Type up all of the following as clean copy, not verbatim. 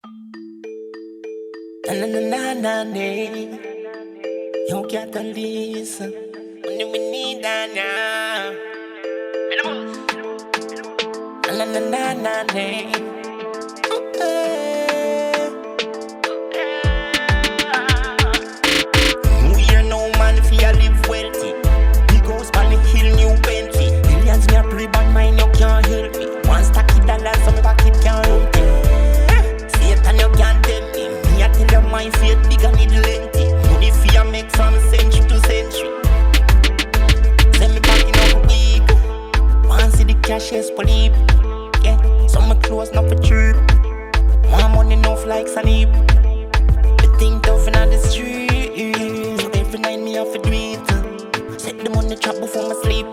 Na na na na na na. You gotta listen when we need that now. Na na na na na. New year, no man fi a live wealthy. He goes on the hill, new Bentley. Millions me a pre, but mine you can't help me. One stack of dollars, some pocket can't help me. Satan you can't tell me. Me a tell you my faith big and it lengthy. Money fi a make from century to century. Send me back in a week. Want see the cash is police. Yeah, some me clothes not for cheap. Want money enough like Sanib. The thing tough inna the street. So every night me have to do it. Set them on the trap before me sleep.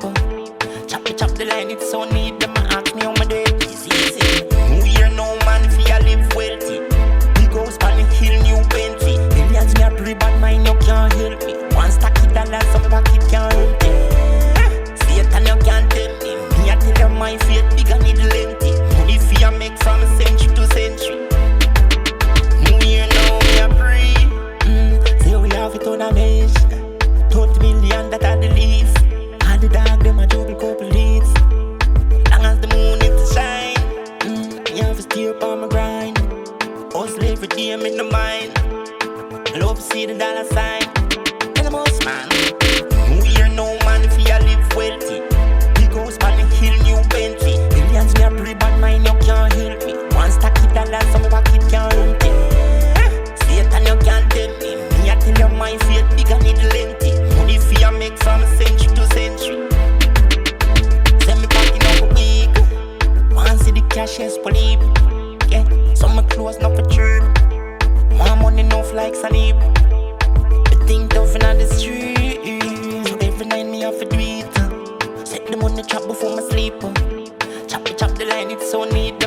Chop the line, it's so neat. Them a ask me how my day is easy. New year, no man fi a live wealthy. He goes on the hill, new Bentley. Millions me a pre, but mine you can't help me. One stack of dollars, some pocket can't help me. Satan you can't tell me. Me a tell you my faith big and it lengthy. Money fi a make from century to century. New year now me a pre. Say we have it on a mesh. 30 million that I believe. All the dog them a double couple leads. Long as the moon it to shine. You have to stay up on my grind. Hustle every day I'm in the mind. Love to see the dollar sign. And the most man. New year no man fi a live wealthy. He goes on the hill, new Bentley. Millions me a pre, but mine you can't help me. One stack of dollars, some pocket can't help me. Satan you can't tell me. Me a tell you my faith big and it lengthy. Money fi a make from century to century. Send me back in a week. Want see the cash is police. Yeah, some me clothes not for cheap. Want money enough like Sanib. The thing tough inna the street. So every night me have to do it. Set them on the trap before me sleep. Chop the line, it's so neat.